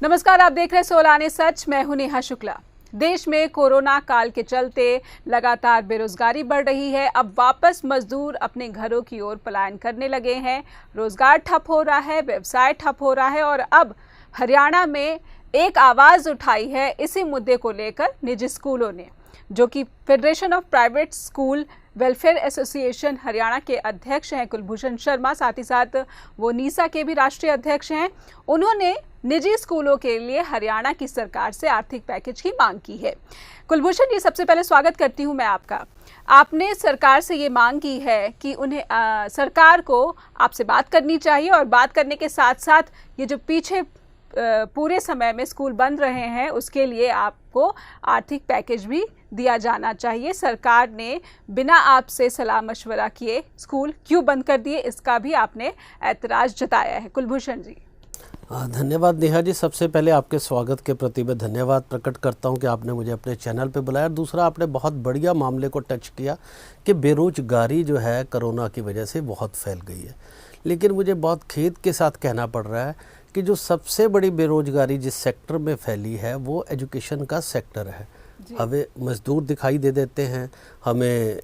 नमस्कार, आप देख रहे हैं 16 आने सच। मैं हूं नेहा शुक्ला। देश में कोरोना काल के चलते लगातार बेरोजगारी बढ़ रही है। अब वापस मजदूर अपने घरों की ओर पलायन करने लगे हैं। रोजगार ठप हो रहा है, व्यवसाय ठप हो रहा है और अब हरियाणा में एक आवाज उठाई है इसी मुद्दे को लेकर निजी स्कूलों ने, जो कि federation of private school welfare association Haryana के अध्यक्ष हैं कुलभूषण शर्मा, साथ ही साथ वो नीसा के भी राष्ट्रीय अध्यक्ष हैं। उन्होंने निजी स्कूलों के लिए हरियाणा की सरकार से आर्थिक पैकेज की मांग की है। कुलभूषण जी, सबसे पहले स्वागत करती हूं मैं आपका। आपने सरकार से ये मांग की है कि उन्हें सरकार को आपसे बात करनी चाहिए और बात करने के साथ साथ ये जो पीछे पूरे समय में स्कूल बंद रहे हैं उसके लिए आपको आर्थिक पैकेज भी दिया जाना चाहिए। सरकार ने बिना आपसे सलाह मशवरा किए स्कूल क्यों बंद कर दिए, इसका भी आपने ऐतराज जताया है। कुलभूषण जी। धन्यवाद नेहा जी। सबसे पहले आपके स्वागत के प्रति मैं धन्यवाद प्रकट करता हूं कि आपने मुझे अपने चैनल पे बुलाया। दूसरा, आपने बहुत बढ़िया मामले को टच किया कि बेरोजगारी जो है कोरोना की वजह से बहुत फैल गई है। लेकिन मुझे बहुत खेद के साथ कहना पड़ रहा है कि जो सबसे बड़ी बेरोजगारी जिस सेक्टर में फैली है वो एजुकेशन का सेक्टर है। हमें मजदूर दिखाई दे देते हैं, हमें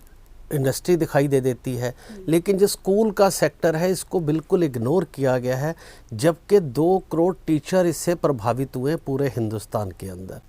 इंडस्ट्री दिखाई दे देती है, लेकिन जो स्कूल का सेक्टर है इसको बिल्कुल इग्नोर किया गया है, जबकि 2 करोड़ टीचर इससे प्रभावित हुए पूरे हिंदुस्तान के अंदर।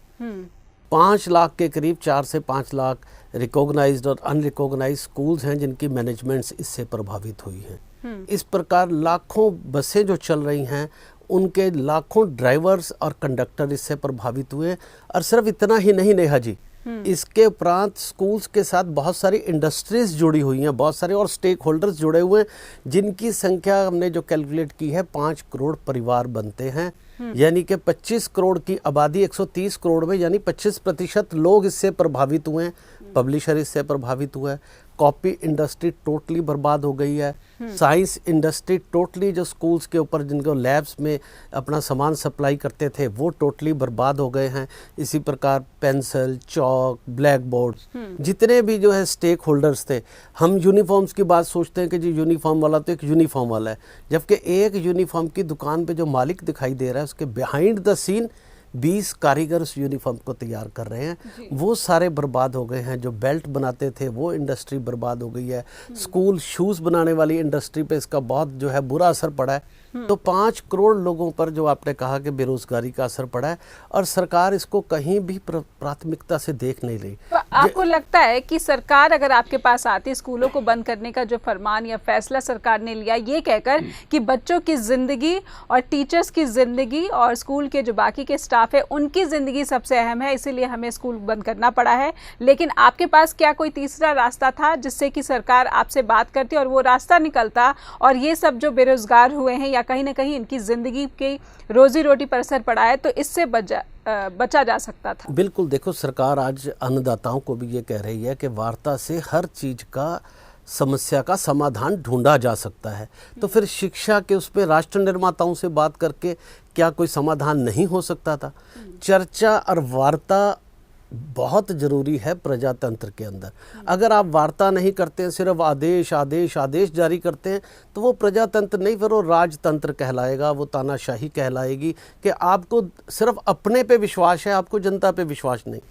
5 लाख के करीब 4 से 5 लाख रिकॉग्नाइज्ड और अनरिकॉग्नाइज्ड स्कूल्स हैं जिनकी मैनेजमेंट्स इससे प्रभावित हुई हैं। इस प्रकार लाखों बसें जो चल रही हैं उनके लाखों ड्राइवर्स और कंडक्टर इससे प्रभावित हुए। और सिर्फ इतना ही नहीं नेहा जी, इसके उपरांत स्कूल्स के साथ बहुत सारी इंडस्ट्रीज जुड़ी हुई हैं, बहुत सारे और स्टेक होल्डर्स जुड़े हुए हैं जिनकी संख्या हमने जो कैलकुलेट की है 5 करोड़ परिवार बनते हैं। यानी कि 25 करोड़ की आबादी 130 करोड़ में, यानी 25% लोग इससे प्रभावित हुए हैं। पब्लिशर इससे प्रभावित हुआ है। कॉपी इंडस्ट्री टोटली बर्बाद हो गई है। साइंस इंडस्ट्री टोटली, जो स्कूल्स के ऊपर जिनको लैब्स में अपना सामान सप्लाई करते थे वो टोटली बर्बाद हो गए हैं। इसी प्रकार पेंसिल, चौक, ब्लैक बोर्ड्स, जितने भी जो है स्टेक होल्डर्स थे। हम यूनिफॉर्म्स की बात सोचते हैं कि जी यूनिफॉर्म वाला तो एक यूनिफॉर्म वाला है, जबकि एक यूनिफॉर्म की दुकान पे जो मालिक दिखाई दे रहा है उसके बिहाइंड द सीन 20 कारीगर उस यूनिफॉर्म को तैयार कर रहे हैं। वो सारे बर्बाद हो गए हैं। जो बेल्ट बनाते थे वो इंडस्ट्री बर्बाद हो गई है। स्कूल शूज़ बनाने वाली इंडस्ट्री पे इसका बहुत जो है बुरा असर पड़ा है। तो 5 करोड़ लोगों पर जो आपने कहा कि बेरोजगारी का असर पड़ा है और सरकार इसको कहीं भी प्राथमिकता से देख नहीं रही। तो आपको लगता है कि सरकार अगर आपके पास आती, स्कूलों को बंद करने का जो फरमान या फैसला सरकार ने लिया ये कहकर कि बच्चों की जिंदगी और टीचर्स की जिंदगी और स्कूल के जो बाकी के स्टाफ है उनकी जिंदगी सबसे अहम है, इसीलिए हमें स्कूल बंद करना पड़ा है, लेकिन आपके पास क्या कोई तीसरा रास्ता था जिससे कि सरकार आपसे बात करती और वो रास्ता निकलता और ये सब जो बेरोजगार हुए हैं या कहीं ना कहीं इनकी जिंदगी की रोजी रोटी पर असर पड़ा है तो इससे बचा जा सकता था? बिल्कुल। देखो, सरकार आज अन्नदाताओं को भी ये कह रही है कि वार्ता से हर चीज का समस्या का समाधान ढूंढा जा सकता है। तो फिर शिक्षा के उस पर राष्ट्र निर्माताओं से बात करके क्या कोई समाधान नहीं हो सकता था? चर्चा और वार्ता बहुत ज़रूरी है प्रजातंत्र के अंदर। अगर आप वार्ता नहीं करते हैं, सिर्फ आदेश आदेश आदेश जारी करते हैं, तो वो प्रजातंत्र नहीं, फिर वो राजतंत्र कहलाएगा, वो तानाशाही कहलाएगी कि आपको सिर्फ अपने पे विश्वास है, आपको जनता पे विश्वास नहीं।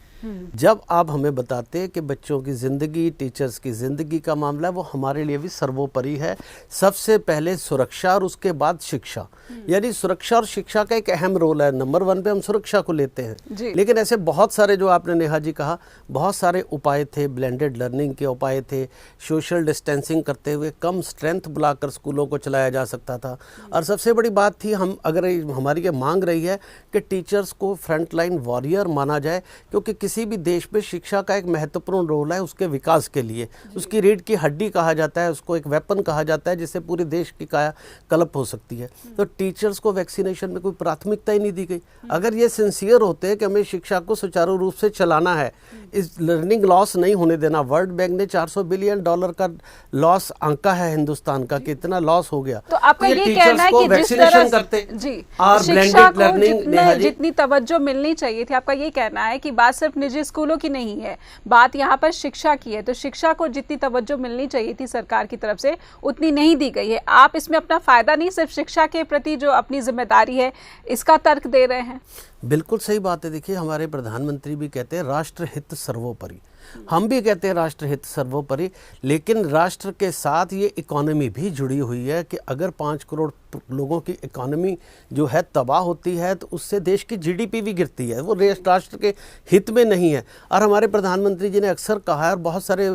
जब आप हमें बताते हैं कि बच्चों की ज़िंदगी, टीचर्स की ज़िंदगी का मामला है, वो हमारे लिए भी सर्वोपरि है। सबसे पहले सुरक्षा और उसके बाद शिक्षा, यानी सुरक्षा और शिक्षा का एक अहम रोल है। नंबर 1 पे हम सुरक्षा को लेते हैं, लेकिन ऐसे बहुत सारे, जो आपने नेहा जी कहा, बहुत सारे उपाय थे। ब्लेंडेड लर्निंग के उपाय थे, सोशल डिस्टेंसिंग करते हुए कम स्ट्रेंथ बुलाकर स्कूलों को चलाया जा सकता था। और सबसे बड़ी बात थी, हम अगर हमारी ये मांग रही है कि टीचर्स को फ्रंटलाइन वॉरियर माना जाए, क्योंकि किसी भी देश में शिक्षा का एक महत्वपूर्ण रोल है उसके विकास के लिए। उसकी रीढ़ की हड्डी कहा जाता है, उसको एक वेपन कहा जाता है जिससे पूरे देश की काया कल्प हो सकती है। तो टीचर्स को वैक्सीनेशन में कोई प्राथमिकता ही नहीं दी गई। अगर ये सिंसियर होते कि हमें शिक्षा को सुचारू रूप से चलाना है, इस लर्निंग लॉस नहीं होने देना। वर्ल्ड बैंक ने $400 बिलियन का लॉस आंका है हिंदुस्तान का, कितना लॉस हो गया। तो आपका ये कहना है कि जिस तरह जी शिक्षा को जितनी तवज्जो मिलनी चाहिए थी, आपका ये कहना है कि बात सिर्फ निजी स्कूलों की नहीं है, बात यहाँ पर शिक्षा की है। तो शिक्षा को जितनी तवज्जो मिलनी चाहिए थी सरकार की तरफ से उतनी नहीं दी गई है। आप इसमें अपना फायदा नहीं, सिर्फ शिक्षा के प्रति जो अपनी जिम्मेदारी है इसका तर्क दे रहे हैं। बिल्कुल सही बात है। देखिए, हमारे प्रधानमंत्री भी कहते हैं राष्ट्र हित सर्वोपरि, हम भी कहते हैं राष्ट्र हित सर्वोपरि, लेकिन राष्ट्र के साथ ये इकोनॉमी भी जुड़ी हुई है कि अगर 5 करोड़ लोगों की इकोनॉमी जो है तबाह होती है तो उससे देश की जीडीपी भी गिरती है, वो राष्ट्र के हित में नहीं है। और हमारे प्रधानमंत्री जी ने अक्सर कहा है और बहुत सारे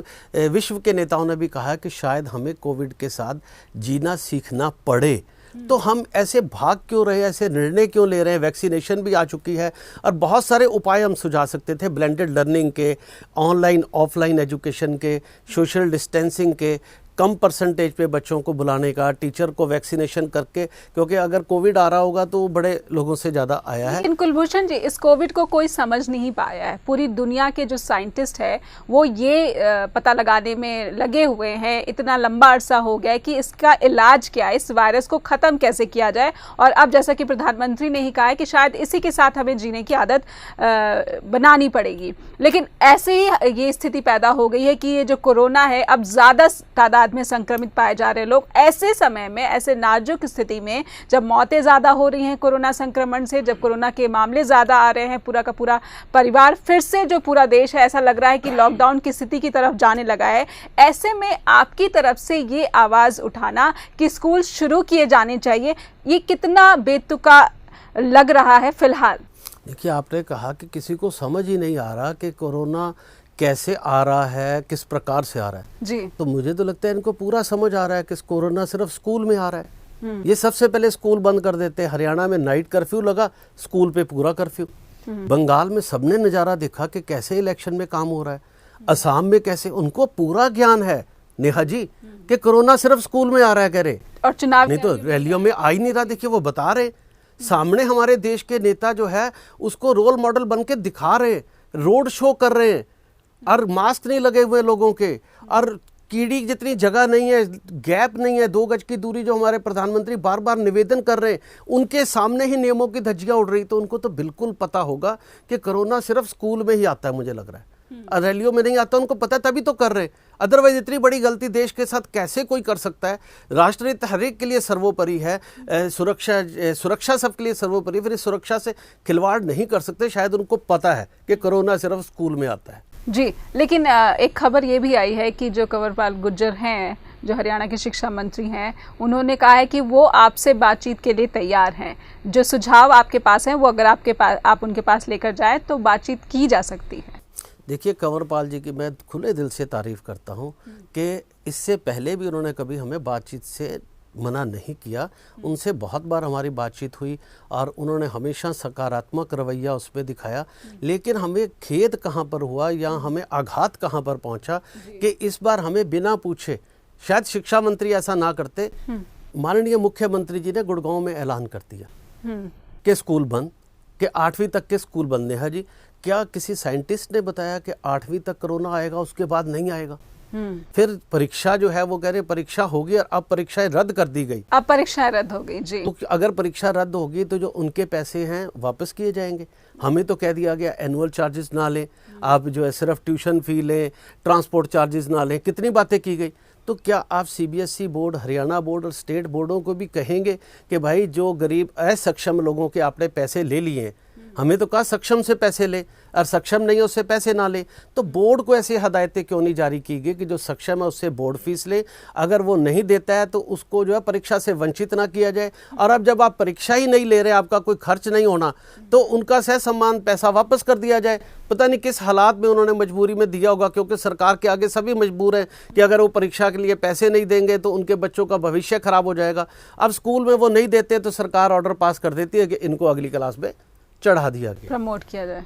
विश्व के नेताओं ने भी कहा है कि शायद हमें कोविड के साथ जीना सीखना पड़े। तो हम ऐसे भाग क्यों रहे, ऐसे निर्णय क्यों ले रहे हैं? वैक्सीनेशन भी आ चुकी है और बहुत सारे उपाय हम सुझा सकते थे, ब्लेंडेड लर्निंग के, ऑनलाइन ऑफलाइन एजुकेशन के, सोशल डिस्टेंसिंग के, कम परसेंटेज पे बच्चों को बुलाने का, टीचर को वैक्सीनेशन करके, क्योंकि अगर कोविड आ रहा होगा तो बड़े लोगों से ज़्यादा आया है। लेकिन कुलभूषण जी, इस कोविड को कोई समझ नहीं पाया है। पूरी दुनिया के जो साइंटिस्ट है वो ये पता लगाने में लगे हुए हैं, इतना लंबा अरसा हो गया है कि इसका इलाज क्या है, इस वायरस को ख़त्म कैसे किया जाए। और अब जैसा कि प्रधानमंत्री ने ही कहा है कि शायद इसी के साथ हमें जीने की आदत बनानी पड़ेगी। लेकिन ऐसे ही ये स्थिति पैदा हो गई है कि ये जो कोरोना है, अब ज़्यादा तादाद में संक्रमित पाए जा रहे लोग, ऐसे समय में, ऐसे नाजुक स्थिति में, जब मौतें ज्यादा हो रही हैं कोरोना संक्रमण से, जब कोरोना के मामले ज्यादा आ रहे हैं, पूरा का पूरा परिवार फिर से, जो पूरा देश है, ऐसा लग रहा है कि लॉकडाउन की स्थिति की तरफ जाने लगा है। ऐसे में आपकी तरफ से ये आवाज उठाना कि स्कूल शुरू किए जाने चाहिए, ये कितना बेतुका लग रहा है फिलहाल? देखिए, आपने कहा कि किसी को समझ ही नहीं आ रहा कि कोरोना कैसे आ रहा है, किस प्रकार से आ रहा है जी। तो मुझे तो लगता है इनको पूरा समझ आ रहा है कि कोरोना सिर्फ स्कूल में आ रहा है। ये सबसे पहले स्कूल बंद कर देते हैं। हरियाणा में नाइट कर्फ्यू लगा, स्कूल पे पूरा कर्फ्यू। बंगाल में सबने नज़ारा देखा कि कैसे इलेक्शन में काम हो रहा है। असम में कैसे, उनको पूरा ज्ञान है नेहा जी कि कोरोना सिर्फ स्कूल में आ रहा है, कह रहे, और चुनाव नहीं तो रैलियों में आ ही नहीं रहा। देखिए, वो बता रहे सामने, हमारे देश के नेता जो है उसको रोल मॉडल बन के दिखा रहे, रोड शो कर रहे हैं और मास्क नहीं लगे हुए लोगों के, और कीड़ी जितनी जगह नहीं है, गैप नहीं है, 2 गज की दूरी जो हमारे प्रधानमंत्री बार बार निवेदन कर रहे हैं, उनके सामने ही नियमों की धज्जियां उड़ रही। तो उनको तो बिल्कुल पता होगा कि कोरोना सिर्फ स्कूल में ही आता है, मुझे लग रहा है, और रैलियों में नहीं आता। उनको पता है, तभी तो कर रहे हैं। अदरवाइज इतनी बड़ी गलती देश के साथ कैसे कोई कर सकता है? राष्ट्रहित हर एक के लिए सर्वोपरि है, सुरक्षा सबके लिए सर्वोपरि। फिर इस सुरक्षा से खिलवाड़ नहीं कर सकते। शायद उनको पता है कि कोरोना सिर्फ स्कूल में आता है। जी, लेकिन एक खबर ये भी आई है कि जो कंवरपाल गुर्जर हैं, जो हरियाणा के शिक्षा मंत्री हैं, उन्होंने कहा है कि वो आपसे बातचीत के लिए तैयार हैं। जो सुझाव आपके पास हैं वो अगर आप उनके पास लेकर जाएं तो बातचीत की जा सकती है। देखिए, कंवरपाल जी की मैं खुले दिल से तारीफ़ करता हूं कि इससे पहले भी उन्होंने कभी हमें बातचीत से मना नहीं किया। उनसे बहुत बार हमारी बातचीत हुई और उन्होंने हमेशा सकारात्मक रवैया उस पर दिखाया। लेकिन हमें खेद कहाँ पर हुआ या हमें आघात कहाँ पर पहुँचा कि इस बार हमें बिना पूछे, शायद शिक्षा मंत्री ऐसा ना करते, माननीय मुख्यमंत्री जी ने गुड़गांव में ऐलान कर दिया कि स्कूल बंद, कि 8वीं तक के स्कूल बंद। नेहा जी, क्या किसी साइंटिस्ट ने बताया कि 8वीं तक कोरोना आएगा, उसके बाद नहीं आएगा? फिर परीक्षा जो है वो कह रहे परीक्षा होगी और अब परीक्षाएं रद्द कर दी गई। अब परीक्षाएं रद्द हो गई जी। तो अगर परीक्षा रद्द होगी तो जो उनके पैसे हैं वापस किए जाएंगे। हमें तो कह दिया गया एनुअल चार्जेस ना लें, आप जो है सिर्फ ट्यूशन फी लें, ट्रांसपोर्ट चार्जेस ना लें, कितनी बातें की गई। तो क्या आप सीबीएसई बोर्ड, हरियाणा बोर्ड और स्टेट बोर्डों को भी कहेंगे कि भाई जो गरीब असक्षम लोगों के आपने पैसे ले लिए हैं, हमें तो कहा सक्षम से पैसे ले और सक्षम नहीं है उससे पैसे ना ले। तो बोर्ड को ऐसी हदायतें क्यों नहीं जारी की गई कि जो सक्षम है उससे बोर्ड फीस ले, अगर वो नहीं देता है तो उसको जो है परीक्षा से वंचित ना किया जाए। और अब जब आप परीक्षा ही नहीं ले रहे, आपका कोई खर्च नहीं होना, तो उनका सहसम्मान पैसा वापस कर दिया जाए। पता नहीं किस हालात में उन्होंने मजबूरी में दिया होगा, क्योंकि सरकार के आगे सभी मजबूर हैं कि अगर वो परीक्षा के लिए पैसे नहीं देंगे तो उनके बच्चों का भविष्य खराब हो जाएगा। अब स्कूल में वो नहीं देते तो सरकार ऑर्डर पास कर देती है कि इनको अगली क्लास में चढ़ा दिया गया, प्रमोट किया जाए,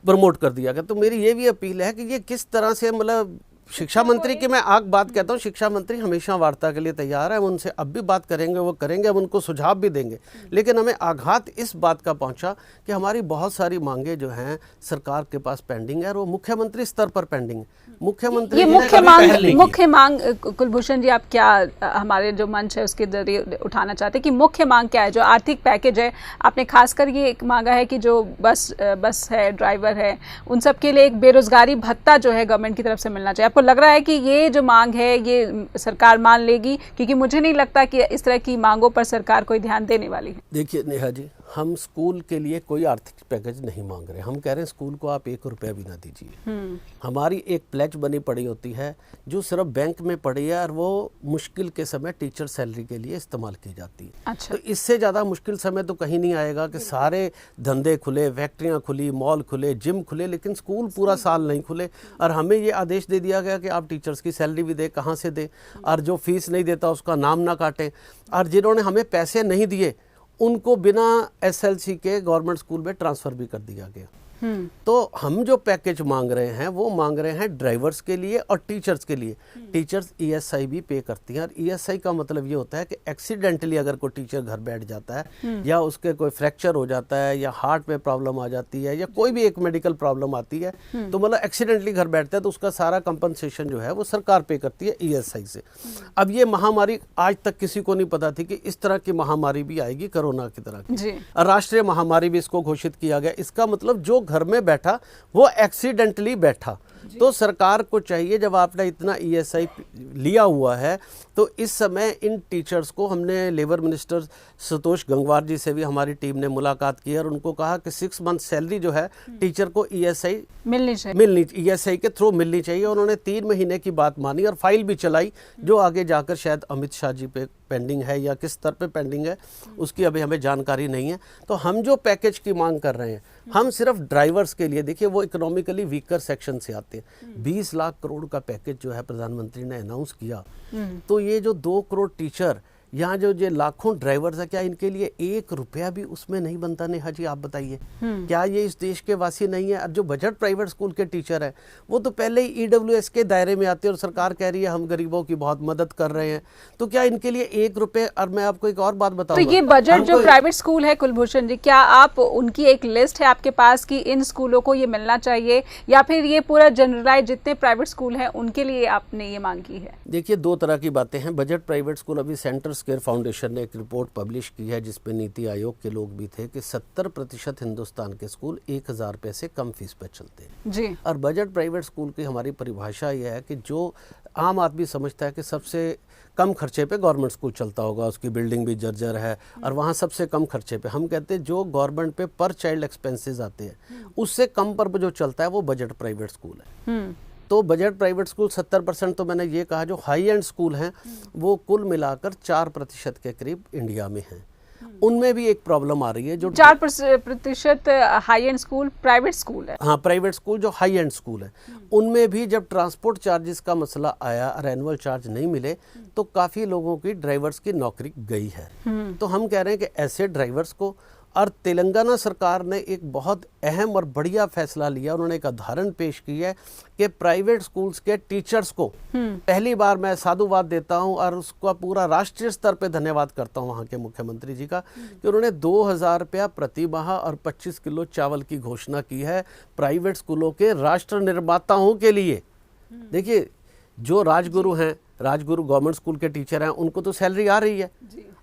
प्रमोट कर दिया गया। तो मेरी ये भी अपील है कि ये किस तरह से, मतलब शिक्षा मंत्री की मैं आग बात कहता हूँ, शिक्षा मंत्री हमेशा वार्ता के लिए तैयार है, हम उनसे अब भी बात करेंगे, वो करेंगे, हम उनको सुझाव भी देंगे। लेकिन हमें आघात इस बात का पहुंचा कि हमारी बहुत सारी मांगे जो हैं सरकार के पास पेंडिंग है और वो मुख्यमंत्री स्तर पर पेंडिंग है। मुख्यमंत्री ये मुख्य मांग कुलभूषण जी, आप क्या हमारे जो मंच है उसके जरिए उठाना चाहते हैं कि मुख्य मांग क्या है? जो आर्थिक पैकेज है, आपने खासकर ये एक मांगा है कि जो बस है, ड्राइवर है, उन सब के लिए एक बेरोजगारी भत्ता जो है गवर्नमेंट की तरफ से मिलना चाहिए। आपको लग रहा है कि ये जो मांग है ये सरकार मान लेगी? क्योंकि मुझे नहीं लगता कि इस तरह की मांगों पर सरकार कोई ध्यान देने वाली है। देखिए नेहा जी, हम स्कूल के लिए कोई आर्थिक पैकेज नहीं मांग रहे, हम कह रहे हैं स्कूल को आप 1 रुपया भी ना दीजिए। हमारी एक प्लेज बनी पड़ी होती है जो सिर्फ बैंक में पड़ी है और वो मुश्किल के समय टीचर सैलरी के लिए इस्तेमाल की जाती है। अच्छा। तो इससे ज़्यादा मुश्किल समय तो कहीं नहीं आएगा कि सारे धंधे खुले, फैक्ट्रियाँ खुली, मॉल खुले, जिम खुले, लेकिन स्कूल पूरा साल नहीं खुले और हमें ये आदेश दे दिया गया कि आप टीचर्स की सैलरी भी दे, कहाँ से दे, और जो फीस नहीं देता उसका नाम ना काटें, और जिन्होंने हमें पैसे नहीं दिए उनको बिना एसएलसी के गवर्नमेंट स्कूल में ट्रांसफ़र भी कर दिया गया। तो हम जो पैकेज मांग रहे हैं वो मांग रहे हैं ड्राइवर्स के लिए और टीचर्स के लिए। टीचर्स ईएसआई भी पे करती हैं और ईएसआई का मतलब ये होता है कि एक्सीडेंटली अगर कोई टीचर घर बैठ जाता है या उसके कोई फ्रैक्चर हो जाता है या हार्ट में प्रॉब्लम आ जाती है या कोई भी एक मेडिकल प्रॉब्लम आती है, तो मतलब एक्सीडेंटली घर बैठता है तो उसका सारा कंपनसेशन जो है वो सरकार पे करती है ईएसआई से। अब ये महामारी आज तक किसी को नहीं पता थी कि इस तरह की महामारी भी आएगी, कोरोना की तरह की, और राष्ट्रीय महामारी भी इसको घोषित किया गया। इसका मतलब जो घर में बैठा वो एक्सीडेंटली बैठा। तो सरकार को चाहिए, जब आपने इतना ईएसआई लिया हुआ है तो इस समय इन टीचर्स को, हमने लेबर मिनिस्टर संतोष गंगवार जी से भी हमारी टीम ने मुलाकात की और उनको कहा कि 6 मंथ सैलरी जो है टीचर को ईएसआई मिलनी ईएसआई के थ्रू मिलनी चाहिए। उन्होंने 3 महीने की बात मानी और फाइल भी चलाई, जो आगे जाकर शायद अमित शाह जी पे पेंडिंग है या किस स्तर पे पेंडिंग है उसकी अभी हमें जानकारी नहीं है। तो हम जो पैकेज की मांग कर रहे हैं, हम सिर्फ ड्राइवर्स के लिए, देखिए वो इकोनॉमिकली वीकर सेक्शन से आते हैं। 20 लाख करोड़ का पैकेज जो है प्रधानमंत्री ने अनाउंस किया, तो ये जो 2 करोड़ टीचर, यहाँ जो लाखों ड्राइवर्स है, क्या इनके लिए 1 रुपया भी उसमें नहीं बनता? नेहा जी आप बताइए, क्या ये इस देश के वासी नहीं है? अब जो बजट प्राइवेट स्कूल के टीचर हैं वो तो पहले ही ईडब्ल्यूएस के दायरे में आते हैं और सरकार कह रही है हम गरीबों की बहुत मदद कर रहे हैं, तो क्या इनके लिए 1 रुपये? और मैं आपको एक और बात बताऊंगा, तो ये बजट जो प्राइवेट स्कूल है कुलभूषण जी, क्या आप उनकी एक लिस्ट है आपके पास कि इन स्कूलों को ये मिलना चाहिए, या फिर ये पूरा जनरलाइज जितने प्राइवेट स्कूल हैं उनके लिए आपने ये मांग की है? देखिए 2 तरह की बातें हैं। बजट प्राइवेट स्कूल, अभी सेंटर स्क्वायर फाउंडेशन ने एक रिपोर्ट पब्लिश की है जिसमें नीति आयोग के लोग भी थे कि 70% हिंदुस्तान के स्कूल 1000 रुपये से कम फीस पे चलते हैं जी। और बजट प्राइवेट स्कूल की हमारी परिभाषा यह है कि जो आम आदमी समझता है कि सबसे कम खर्चे पे गवर्नमेंट स्कूल चलता होगा, उसकी बिल्डिंग भी जर्जर है और वहाँ सबसे कम खर्चे पे, हम कहते हैं जो गवर्नमेंट पे पर चाइल्ड एक्सपेंसेस आते हैं उससे कम पर जो चलता है वो बजट प्राइवेट स्कूल है। तो बजट प्राइवेट स्कूल 70%, तो मैंने ये कहा जो हाई एंड स्कूल हैं वो कुल मिलाकर 4% के करीब इंडिया में हैं। उनमें भी एक प्रॉब्लम आ रही है, जो 4% high and school private school है। हाँ, प्राइवेट स्कूल जो हाई एंड स्कूल है उनमें भी जब ट्रांसपोर्ट चार्जेस का मसला आया और एनुअल चार्ज नहीं मिले तो काफ़ी लोगों की, ड्राइवर्स की नौकरी गई है। तो हम कह रहे हैं कि ऐसे ड्राइवर्स को, और तेलंगाना सरकार ने एक बहुत अहम और बढ़िया फैसला लिया, उन्होंने एक उदाहरण पेश की है कि प्राइवेट स्कूल्स के टीचर्स को, पहली बार मैं साधुवाद देता हूं और उसका पूरा राष्ट्रीय स्तर पे धन्यवाद करता हूं वहां के मुख्यमंत्री जी का, कि उन्होंने 2000 रुपया प्रति माह और 25 किलो चावल की घोषणा की है प्राइवेट स्कूलों के राष्ट्र निर्माताओं के लिए। देखिए जो राजगुरु हैं, राजगुरु गवर्नमेंट स्कूल के टीचर हैं, उनको तो सैलरी आ रही है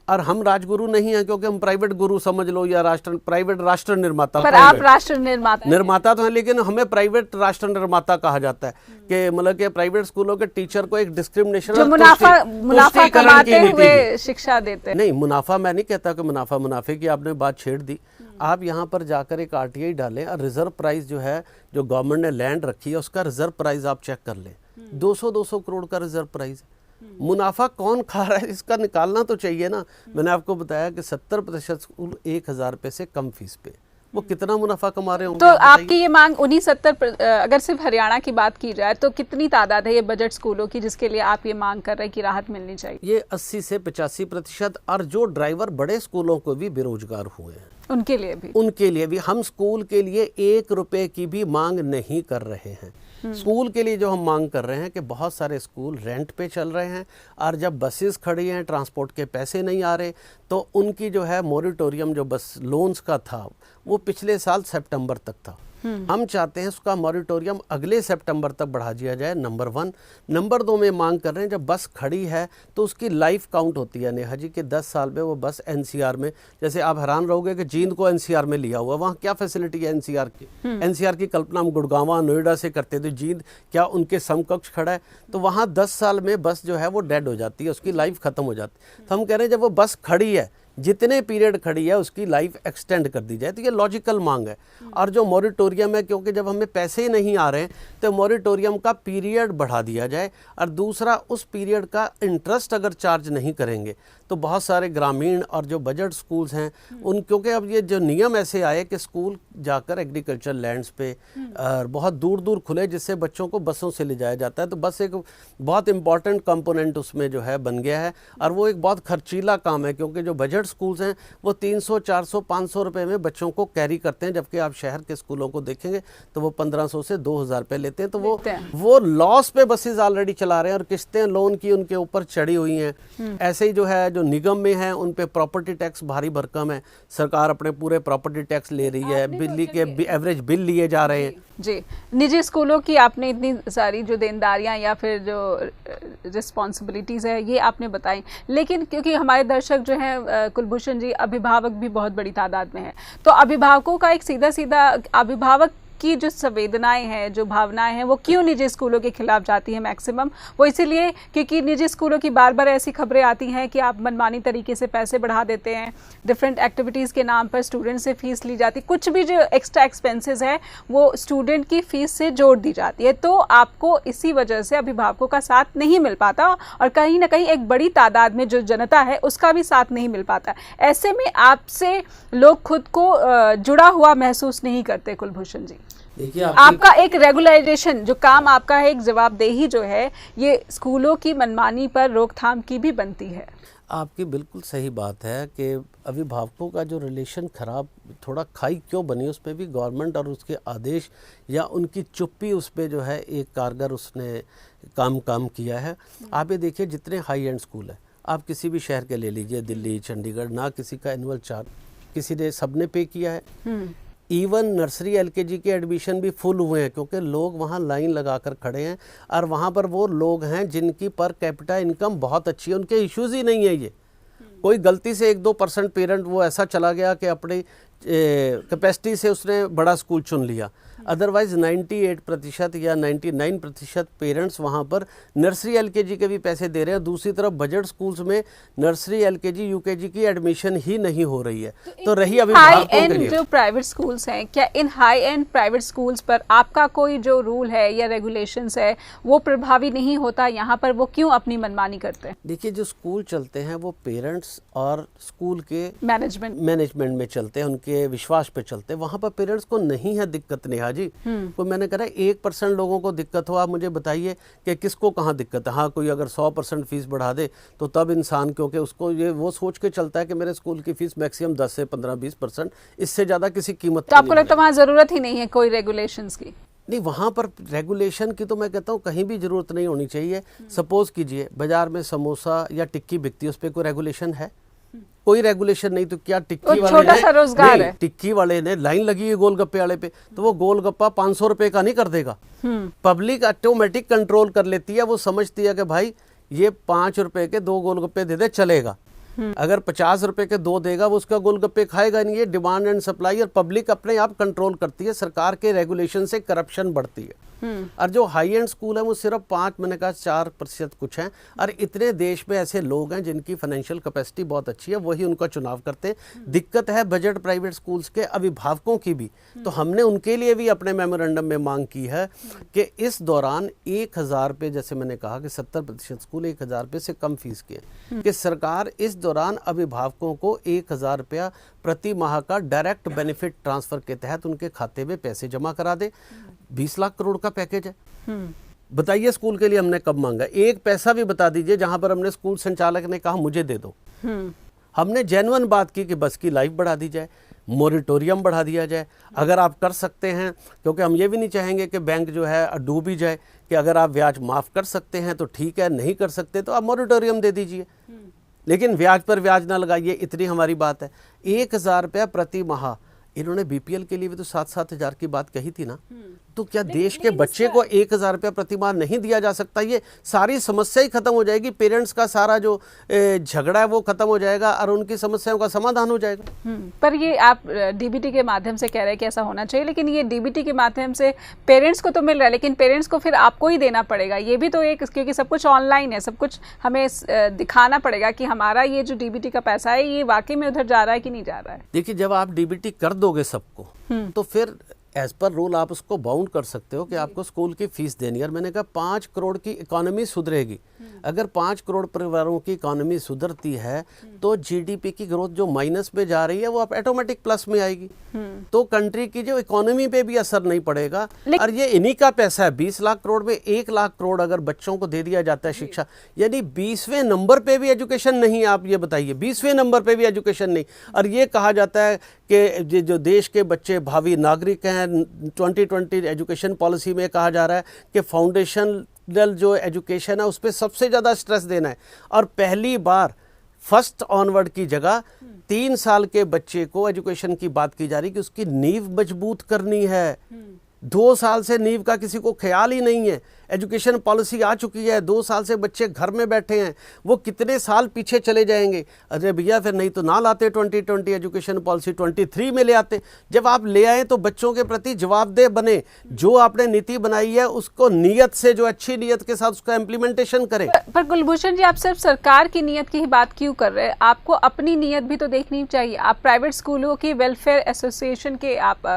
और हम राजगुरु नहीं हैं क्योंकि हम प्राइवेट गुरु समझ लो या प्राइवेट राष्ट्र निर्माता। पर आप राष्ट्र निर्माता तो हैं, लेकिन हमें प्राइवेट राष्ट्र निर्माता कहा जाता है कि मतलब कि प्राइवेट स्कूलों के टीचर को एक डिस्क्रिमिनेशन, जो मुनाफा कमाते हुए शिक्षा देते हैं। नहीं, मुनाफा मैं नहीं कहता कि मुनाफे की आपने बात छेड़ दी। आप यहाँ पर जाकर एक आरटीआई डालें और रिजर्व प्राइस जो है, जो गवर्नमेंट ने लैंड रखी है उसका रिजर्व प्राइस आप चेक कर लें, 200 करोड़ का रिजर्व प्राइस है। मुनाफा कौन खा रहा है इसका निकालना तो चाहिए ना। मैंने आपको बताया कि 70% स्कूल 1000 रुपये से कम फीस पे, वो कितना मुनाफा कमा रहे होंगे? तो आपकी ये मांग 70, अगर सिर्फ हरियाणा की बात की जाए तो कितनी तादाद है ये बजट स्कूलों की जिसके लिए आप ये मांग कर रहे हैं कि राहत मिलनी चाहिए? ये 80 से 85%, और जो ड्राइवर बड़े स्कूलों को भी बेरोजगार हुए हैं उनके लिए भी हम स्कूल के लिए 1 रुपए की भी मांग नहीं कर रहे हैं। स्कूल के लिए जो हम मांग कर रहे हैं कि बहुत सारे स्कूल रेंट पे चल रहे हैं और जब बसेस खड़ी हैं, ट्रांसपोर्ट के पैसे नहीं आ रहे, तो उनकी जो है मोरिटोरियम जो बस लोन्स का था वो पिछले साल सितंबर तक था। हम चाहते हैं उसका मॉरिटोरियम अगले सितंबर तक बढ़ा दिया जाए, नंबर 1। नंबर 2 में मांग कर रहे हैं जब बस खड़ी है तो उसकी लाइफ काउंट होती है नेहा जी, कि 10 साल में वो बस एनसीआर में, जैसे आप हैरान रहोगे कि जींद को एनसीआर में लिया हुआ, वहाँ क्या फैसिलिटी है एनसीआर की। एनसीआर की कल्पना हम गुड़गांव नोएडा से करते थे, जींद क्या उनके समकक्ष खड़ा है? तो वहाँ 10 साल में बस जो है वो डेड हो जाती है, उसकी लाइफ खत्म हो जाती है। तो हम कह रहे हैं जब वो बस खड़ी है, जितने पीरियड खड़ी है उसकी लाइफ एक्सटेंड कर दी जाए। तो ये लॉजिकल मांग है। और जो मॉरिटोरियम है, क्योंकि जब हमें पैसे ही नहीं आ रहे हैं तो मॉरिटोरियम का पीरियड बढ़ा दिया जाए। और दूसरा, उस पीरियड का इंटरेस्ट अगर चार्ज नहीं करेंगे तो बहुत सारे ग्रामीण और जो बजट स्कूल्स हैं उन, क्योंकि अब ये जो नियम ऐसे आए कि स्कूल जाकर एग्रीकल्चर लैंड्स पे और बहुत दूर दूर खुले, जिससे बच्चों को बसों से ले जाया जाता है। तो बस एक बहुत इंपॉर्टेंट कंपोनेंट उसमें जो है बन गया है और वो एक बहुत खर्चीला काम है, क्योंकि जो बजट स्कूल्स हैं वो 300, 400, 500 रुपए में बच्चों को कैरी करते हैं, जबकि आप शहर के स्कूलों को देखेंगे तो वो 1500 से 2000 रुपए लेते हैं। तो वो लॉस पे बसेस ऑलरेडी चला रहे हैं और किस्तें लोन की उनके ऊपर चढ़ी हुई हैं। ऐसे ही जो है जो निगम में है उन पे प्रॉपर्टी टैक्स भारी भरकम है, सरकार अपने पूरे प्रॉपर्टी टैक्स ले रही है, बिजली के एवरेज बिल लिए जा रहे हैं। जी, निजी स्कूलों की आपने इतनी सारी जो देनदारियां या फिर जो रिस्पॉन्सिबिलिटीज़ है ये आपने बताई, लेकिन क्योंकि हमारे दर्शक जो हैं कुलभूषण जी, अभिभावक भी बहुत बड़ी तादाद में हैं, तो अभिभावकों का एक सीधा अभिभावक की जो संवेदनाएं हैं, जो भावनाएं हैं, वो क्यों निजी स्कूलों के खिलाफ जाती हैं मैक्सिमम? वो इसीलिए क्योंकि निजी स्कूलों की बार बार ऐसी खबरें आती हैं कि आप मनमानी तरीके से पैसे बढ़ा देते हैं, डिफरेंट एक्टिविटीज़ के नाम पर स्टूडेंट से फीस ली जाती, कुछ भी जो एक्स्ट्रा एक्सपेंसेस है वो स्टूडेंट की फीस से जोड़ दी जाती है। तो आपको इसी वजह से अभिभावकों का साथ नहीं मिल पाता और कहीं ना कहीं एक बड़ी तादाद में जो जनता है उसका भी साथ नहीं मिल पाता। ऐसे में आपसे लोग खुद को जुड़ा हुआ महसूस नहीं करते। कुलभूषण जी, देखिए आपका एक रेगुलराइजेशन जो काम आपका है, एक जवाबदेही जो है, ये स्कूलों की मनमानी पर रोकथाम की भी बनती है। आपकी बिल्कुल सही बात है कि अभिभावकों का जो रिलेशन खराब, थोड़ा खाई क्यों बनी, उस पर भी गवर्नमेंट और उसके आदेश या उनकी चुप्पी उस पर जो है एक कारगर उसने काम किया है। आप ये देखिए जितने हाई एंड स्कूल है, आप किसी भी शहर के ले लीजिए, दिल्ली, चंडीगढ़, ना किसी का एनुअल चार्ज किसी ने, सबने पे किया है। इवन नर्सरी एलकेजी के एडमिशन भी फुल हुए हैं, क्योंकि लोग वहाँ लाइन लगाकर खड़े हैं और वहाँ पर वो लोग हैं जिनकी पर कैपिटा इनकम बहुत अच्छी है, उनके इश्यूज ही नहीं है। ये कोई गलती से 1-2% पेरेंट वो ऐसा चला गया कि अपनी कैपेसिटी से उसने बड़ा स्कूल चुन लिया, अदरवाइज 98% या 99% पेरेंट्स वहाँ पर नर्सरी एलकेजी के भी पैसे दे रहे हैं। दूसरी तरफ बजट स्कूल्स में नर्सरी एलकेजी यूकेजी की एडमिशन ही नहीं हो रही है। तो रही अभिभावकों के लिए जो प्राइवेट स्कूल्स हैं, क्या इन हाई एंड प्राइवेट स्कूल्स पर आपका कोई जो रूल है या रेगुलेशंस है वो प्रभावी नहीं होता? यहाँ पर वो क्यों अपनी मनमानी करते हैं? देखिए, जो स्कूल चलते हैं वो पेरेंट्स और स्कूल के मैनेजमेंट में चलते हैं, उनके विश्वास पे चलते हैं। वहाँ पर पेरेंट्स को नहीं है दिक्कत नेहा जी। कोई, मैंने कहा 1% लोगों को दिक्कत हो, आप मुझे बताइए कि किसको कहाँ दिक्कत है। हाँ, कोई अगर 100% फीस बढ़ा दे तो तब इंसान, क्योंकि उसको ये वो सोच के चलता है कि मेरे स्कूल की फीस मैक्सिमम 10 से 15-20%, इससे ज़्यादा किसी कीमत। तो आपको लगता है वहाँ ज़रूरत ही नहीं है कोई रेगुलेशंस की? नहीं, वहाँ पर रेगुलेशन की तो मैं कहता हूँ कहीं भी ज़रूरत नहीं होनी चाहिए। सपोज कीजिए बाजार में समोसा या टिक्की बिकती है, उस पर कोई रेगुलेशन है? कोई रेगुलेशन नहीं। तो क्या टिक्की वाले ने लाइन लगी है गोलगप्पे वाले पे, तो वो गोलगप्पा 500 रुपए का नहीं कर देगा। पब्लिक ऑटोमेटिक कंट्रोल कर लेती है, वो समझती है कि भाई ये 5 रुपए के 2 गोलगप्पे दे दे चलेगा। अगर 50 रुपए के 2 देगा वो उसका गोलगप्पे खाएगा नहीं। ये डिमांड एंड सप्लाई, और पब्लिक अपने आप कंट्रोल करती है। सरकार के रेगुलेशन से करप्शन बढ़ती है। और जो हाई एंड स्कूल है वो सिर्फ 5, मैंने कहा 4% कुछ हैं। और इतने देश में ऐसे लोग हैं जिनकी फाइनेंशियल कैपेसिटी बहुत अच्छी है, वही उनका चुनाव करते हैं। दिक्कत है बजट प्राइवेट स्कूल्स के अभिभावकों की भी। तो हमने उनके लिए भी अपने मेमोरेंडम में मांग की है कि इस दौरान 1000 रुपये, जैसे मैंने कहा कि 70% स्कूल 1000 रुपये से कम फीस के, कि सरकार इस दौरान अभिभावकों को 1000 रुपया प्रति माह का डायरेक्ट बेनिफिट ट्रांसफर के तहत उनके खाते में पैसे जमा करा दे। 20 लाख करोड़ का पैकेज है। बताइए स्कूल के लिए हमने कब मांगा? एक पैसा भी बता दीजिए जहां पर हमने स्कूल संचालक ने कहा मुझे दे दो। हमने जेन्युइन बात की कि बस की लाइफ बढ़ा दी जाए। मोरिटोरियम बढ़ा दिया जाए अगर आप कर सकते हैं, क्योंकि हम ये भी नहीं चाहेंगे कि बैंक जो है डूब ही जाए, कि अगर आप ब्याज माफ़ कर सकते हैं तो ठीक है, नहीं कर सकते तो आप मोरिटोरियम दे दीजिए, लेकिन ब्याज पर ब्याज ना लगाइए, इतनी हमारी बात है। 1,000 रुपया प्रति माह, इन्होंने बीपीएल के लिए भी तो 7-7 हज़ार की बात कही थी ना, तो क्या देश के बच्चे को 1,000 रुपया प्रति माह नहीं दिया जा सकता? ये सारी समस्या ही खत्म हो जाएगी, पेरेंट्स का सारा जो झगड़ा है वो खत्म हो जाएगा और उनकी समस्याओं का समाधान हो जाएगा। पर ये आप डीबीटी के माध्यम से कह रहे हैं कि ऐसा होना चाहिए, लेकिन ये डीबीटी के माध्यम से पेरेंट्स को तो मिल रहा है, लेकिन पेरेंट्स को फिर आपको ही देना पड़ेगा, ये भी तो एक, क्योंकि सब कुछ ऑनलाइन है, सब कुछ हमें दिखाना पड़ेगा कि हमारा ये जो डीबीटी का पैसा है ये वाकई में उधर जा रहा है कि नहीं जा रहा है। देखिए, जब आप डीबीटी कर दोगे सबको तो फिर एज पर रूल आप उसको बाउंड कर सकते हो कि आपको स्कूल की फीस देनी है। और मैंने कहा 5 करोड़ की इकोनॉमी सुधरेगी। अगर 5 करोड़ परिवारों की इकोनॉमी सुधरती है तो जीडीपी की ग्रोथ जो माइनस में जा रही है वो अब ऑटोमेटिक प्लस में आएगी, तो कंट्री की जो इकोनॉमी पे भी असर नहीं पड़ेगा। और ये इन्हीं का पैसा है, 20 लाख करोड़ में 1 लाख करोड़ अगर बच्चों को दे दिया जाता है शिक्षा, यानी 20वें नंबर पे भी एजुकेशन नहीं, आप ये बताइए, 20वें नंबर पे भी एजुकेशन नहीं। और ये कहा जाता है कि जो देश के बच्चे भावी नागरिक हैं, 2020 एजुकेशन पॉलिसी में कहा जा रहा है कि फाउंडेशनल जो एजुकेशन है उस पर सबसे ज़्यादा स्ट्रेस देना है। और पहली बार फर्स्ट ऑनवर्ड की जगह 3 साल के बच्चे को एजुकेशन की बात की जा रही कि उसकी नींव मजबूत करनी है। 2 साल से नींव का किसी को ख्याल ही नहीं है। एजुकेशन पॉलिसी आ चुकी है, 2 साल से बच्चे घर में बैठे हैं, वो कितने साल पीछे चले जाएंगे। अरे भैया, फिर नहीं तो ना लाते 2020 एजुकेशन पॉलिसी, 23 में ले आते। जब आप ले आए तो बच्चों के प्रति जवाबदेह बने, जो आपने नीति बनाई है उसको नियत से, जो अच्छी नियत के साथ उसका इम्प्लीमेंटेशन करें। पर कुलभूषण जी, आप सिर्फ सरकार की नियत की ही बात क्यों कर रहे हैं? आपको अपनी नियत भी तो देखनी चाहिए। आप प्राइवेट स्कूलों की वेलफेयर एसोसिएशन के आप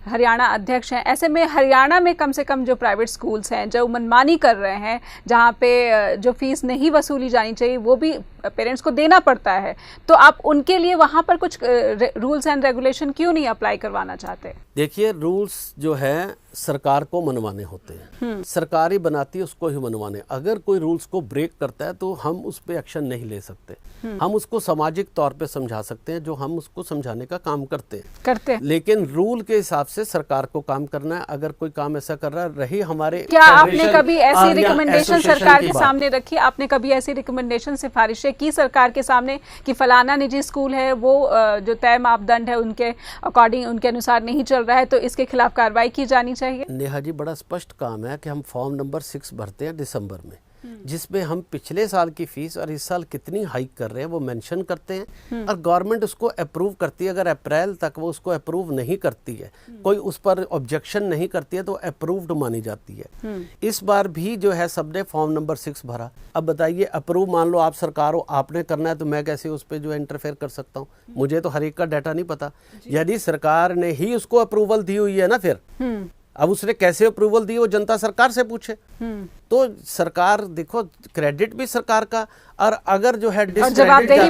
हरियाणा अध्यक्ष हैं, ऐसे में हरियाणा में कम से कम जो प्राइवेट स्कूल्स हैं जो मनमानी कर रहे हैं, जहाँ पे जो फीस नहीं वसूली जानी चाहिए वो भी पेरेंट्स को देना पड़ता है, तो आप उनके लिए वहाँ पर कुछ रूल्स एंड रेगुलेशन क्यों नहीं अप्लाई करवाना चाहते? देखिए, रूल्स जो है सरकार को मनवाने होते हैं, सरकार ही बनाती है, उसको ही मनवाने। अगर कोई रूल्स को ब्रेक करता है तो हम उस पर एक्शन नहीं ले सकते। हम उसको सामाजिक तौर पे समझा सकते हैं, जो हम उसको समझाने का काम करते हैं। लेकिन रूल के हिसाब से सरकार को काम करना है। अगर कोई काम ऐसा कर रहा है, रही हमारे, क्या आपने कभी ऐसी रिकमेंडेशन सरकार के सामने रखी? आपने कभी ऐसी रिकमेंडेशन, सिफारिशें की सरकार के सामने कि फलाना निजी स्कूल है वो जो तय मापदंड है उनके अकॉर्डिंग, उनके अनुसार नहीं चल रहा है तो इसके खिलाफ कार्रवाई की जानी चाहिए? नेहा जी, बड़ा स्पष्ट काम है कि हम फॉर्म नंबर 6 भरते हैं दिसंबर में, जिसमें हम पिछले साल की फीस और इस साल कितनी हाइक कर रहे हैं वो मेंशन करते हैं, और गवर्नमेंट उसको अप्रूव करती है। अगर अप्रैल तक वो उसको अप्रूव नहीं करती है, कोई उस पर ऑब्जेक्शन नहीं करती है, तो अप्रूव्ड मानी जाती है। इस बार भी जो है सबने फॉर्म नंबर 6 भरा। अब बताइए, अप्रूव मान लो आप सरकार हो, आपने करना है, तो मैं कैसे उस पर जो है इंटरफेयर कर सकता हूँ? मुझे तो हर एक का डाटा नहीं पता। यदि सरकार ने ही उसको अप्रूवल दी हुई है ना, फिर अब उसने कैसे अप्रूवल दी वो जनता सरकार से पूछे। तो सरकार, देखो, क्रेडिट भी सरकार का, और अगर जो है जवाबदेही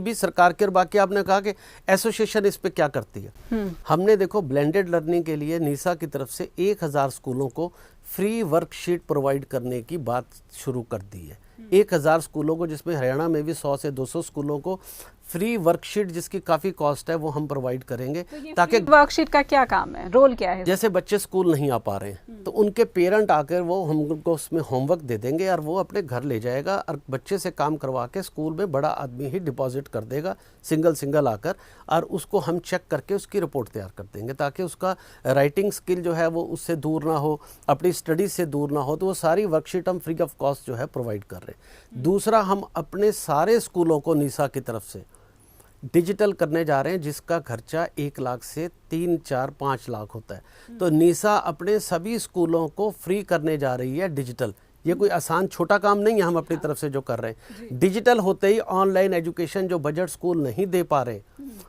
भी सरकार की। और बाकी आपने कहा कि एसोसिएशन इस पे क्या करती है। हमने देखो ब्लेंडेड लर्निंग के लिए नीसा की तरफ से 1000 स्कूलों को फ्री वर्कशीट प्रोवाइड करने की बात शुरू कर दी है। 1000 स्कूलों को, जिसमें हरियाणा में भी 100 से 200 स्कूलों को फ्री वर्कशीट, जिसकी काफ़ी कॉस्ट है, वो हम प्रोवाइड करेंगे। तो ताकि वर्कशीट का क्या काम है, रोल क्या है? जैसे बच्चे स्कूल नहीं आ पा रहे हैं तो उनके पेरेंट आकर वो हमको उसमें होमवर्क दे देंगे और वो अपने घर ले जाएगा और बच्चे से काम करवा के स्कूल में बड़ा आदमी ही डिपॉजिट कर देगा, सिंगल आकर, और उसको हम चेक करके उसकी रिपोर्ट तैयार कर देंगे, ताकि उसका राइटिंग स्किल जो है वो उससे दूर ना हो, अपनी स्टडी से दूर ना हो। तो वो सारी वर्कशीट हम फ्री ऑफ कॉस्ट जो है प्रोवाइड कर रहे हैं। दूसरा, हम अपने सारे स्कूलों को नीसा की तरफ से डिजिटल करने जा रहे हैं, जिसका खर्चा 1 लाख से 3, 4, 5 लाख होता है। तो नीसा अपने सभी स्कूलों को फ्री करने जा रही है डिजिटल। ये कोई आसान छोटा काम नहीं है, हम अपनी तरफ से जो कर रहे हैं। डिजिटल होते ही ऑनलाइन एजुकेशन जो बजट स्कूल नहीं दे पा रहे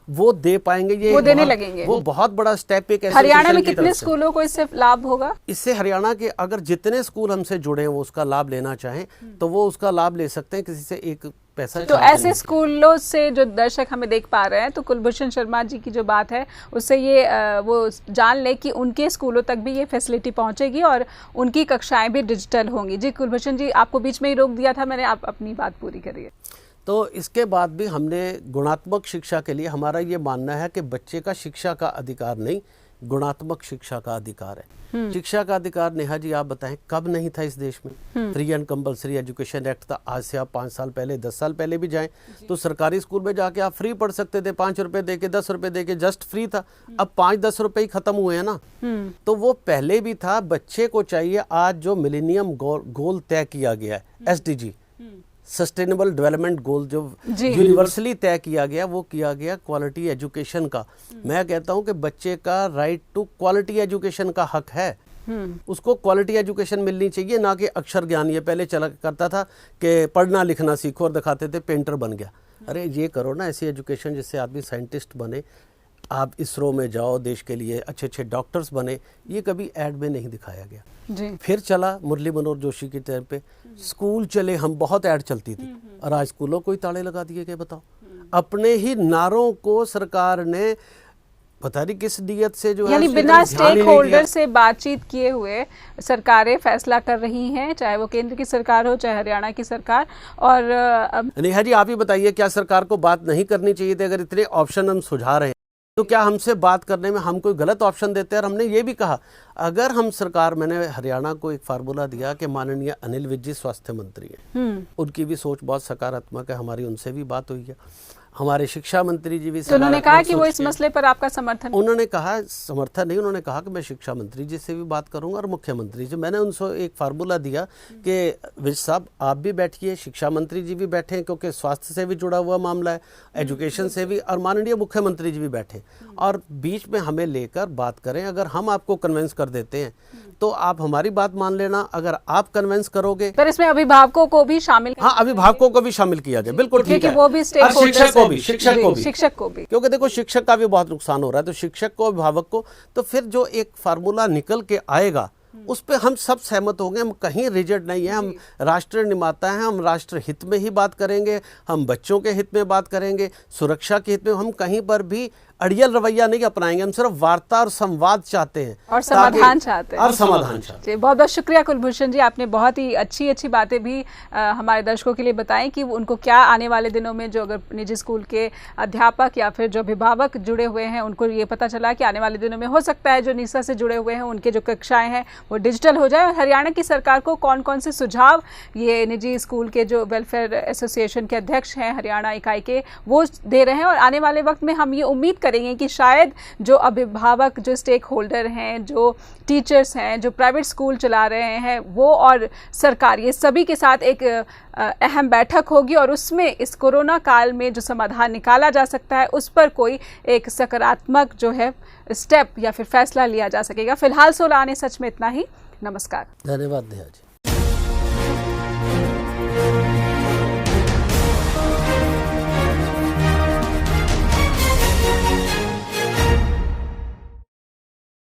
वो दे पाएंगे, ये वो देने लगेंगे। वो बहुत बड़ा स्टेप है। हरियाणा में कितने स्कूलों को इससे लाभ होगा? इससे हरियाणा के अगर जितने स्कूल हमसे जुड़े हैं वो उसका लाभ लेना चाहें तो वो उसका लाभ ले सकते हैं, किसी से एक पैसा। तो ऐसे स्कूलों से जो दर्शक हमें देख पा रहे हैं, तो कुलभूषण शर्मा जी की जो बात है उससे ये वो जान ले कि उनके स्कूलों तक भी ये फैसिलिटी पहुंचेगी और उनकी कक्षाएं भी डिजिटल होंगी। जी कुलभूषण जी, आपको बीच में ही रोक दिया था मैंने, आप अपनी बात पूरी करिए। तो इसके बाद भी हमने गुणात्मक शिक्षा के लिए, हमारा ये मानना है कि बच्चे का शिक्षा का अधिकार नहीं, गुणात्मक शिक्षा का अधिकार है। शिक्षा का अधिकार, नेहा जी आप बताएं, कब नहीं था इस देश में? Free and compulsory education act था। आज से आप 5 साल पहले, 10 साल पहले भी जाएं तो सरकारी स्कूल में जाके आप फ्री पढ़ सकते थे, 5 रुपए दे के, 10 रुपए दे के, जस्ट फ्री था। अब 5-10 रुपए ही खत्म हुए हैं ना। तो वो पहले भी था। बच्चे को चाहिए, आज जो मिलेनियम गोल तय किया गया है, SDG सस्टेनेबल डेवलपमेंट गोल, जो यूनिवर्सली तय किया गया, वो किया गया क्वालिटी एजुकेशन का। मैं कहता हूं कि बच्चे का राइट टू क्वालिटी एजुकेशन का हक है। उसको क्वालिटी एजुकेशन मिलनी चाहिए, ना कि अक्षर ज्ञान। ये पहले चला करता था कि पढ़ना लिखना सीखो और दिखाते थे पेंटर बन गया। अरे ये करो ना ऐसी एजुकेशन जिससे आदमी साइंटिस्ट बने, आप इसरो में जाओ, देश के लिए अच्छे अच्छे डॉक्टर्स बने। ये कभी ऐड में नहीं दिखाया गया जी। फिर चला मुरली मनोहर जोशी की टाइम पे स्कूल चले, हम बहुत ऐड चलती थी, और आज स्कूलों को ही ताले लगा दिए गए। बताओ, अपने ही नारों को सरकार ने पता नहीं किस नियत से जो यानी बिना स्टेक होल्डर से बातचीत किए हुए सरकारें फैसला कर रही हैं, चाहे वो केंद्र की सरकार हो चाहे हरियाणा की सरकार। और नेहा जी आप ही बताइए, क्या सरकार को बात नहीं करनी चाहिए थी? अगर इतने ऑप्शन हम सुझा रहे हैं तो क्या हमसे बात करने में हम कोई गलत ऑप्शन देते हैं? और हमने ये भी कहा, अगर हम सरकार, मैंने हरियाणा को एक फार्मूला दिया कि माननीय अनिल विज जी स्वास्थ्य मंत्री हैं, उनकी भी सोच बहुत सकारात्मक है, हमारी उनसे भी बात हुई है। हमारे शिक्षा मंत्री जी भी, तो उन्होंने कहा कि वो इस मसले पर आपका समर्थन, उन्होंने कहा समर्थन नहीं, उन्होंने कहा कि मैं शिक्षा मंत्री जी से भी बात करूंगा और मुख्यमंत्री जी। मैंने उनसे एक फार्मूला दिया कि विज साहब आप भी बैठिए, शिक्षा मंत्री जी भी बैठे, क्योंकि स्वास्थ्य से भी जुड़ा हुआ मामला है, एजुकेशन से भी, और माननीय मुख्यमंत्री जी भी बैठे, और बीच में हमें लेकर बात करें। अगर हम आपको कन्विंस कर देते हैं तो आप हमारी बात मान लेना, अगर आप कन्विंस करोगे। पर इसमें अभिभावकों को भी शामिल, हाँ अभिभावकों को भी शामिल किया जाए, बिल्कुल ठीक है, वो भी शिक्षक को भी, क्योंकि देखो शिक्षक का भी बहुत नुकसान हो रहा है। तो शिक्षक को, अभिभावक को, तो फिर जो एक फार्मूला निकल के आएगा उस पे हम सब सहमत होंगे। हम कहीं रिजिड नहीं है, हम राष्ट्र निर्माता हैं, हम राष्ट्र हित में ही बात करेंगे, हम बच्चों के हित में बात करेंगे, सुरक्षा के हित में। हम कहीं पर भी अड़ियल रवैया नहीं अपनाएंगे, हम सिर्फ वार्ता और संवाद चाहते हैं और समाधान चाहते हैं, और समाधान चाहते हैं। बहुत बहुत शुक्रिया कुलभूषण जी, आपने बहुत ही अच्छी बातें भी हमारे दर्शकों के लिए बताएं कि उनको क्या आने वाले दिनों में, जो अगर निजी स्कूल के अध्यापक या फिर जो अभिभावक जुड़े हुए हैं, उनको ये पता चला कि आने वाले दिनों में हो सकता है जो निसा से जुड़े हुए हैं उनके जो कक्षाएं हैं वो डिजिटल हो जाए। और हरियाणा की सरकार को कौन कौन से सुझाव ये निजी स्कूल के जो वेलफेयर एसोसिएशन के अध्यक्ष हैं हरियाणा इकाई के, वो दे रहे हैं। और आने वाले वक्त में हम ये उम्मीद करेंगे कि शायद जो अभिभावक, जो स्टेक होल्डर हैं, जो टीचर्स हैं, जो प्राइवेट स्कूल चला रहे हैं, वो और सरकार, ये सभी के साथ एक अहम बैठक होगी और उसमें इस कोरोना काल में जो समाधान निकाला जा सकता है उस पर कोई एक सकारात्मक जो है स्टेप या फिर फैसला लिया जा सकेगा। फिलहाल 16 आने सच में इतना ही। नमस्कार। धन्यवाद नेहा जी।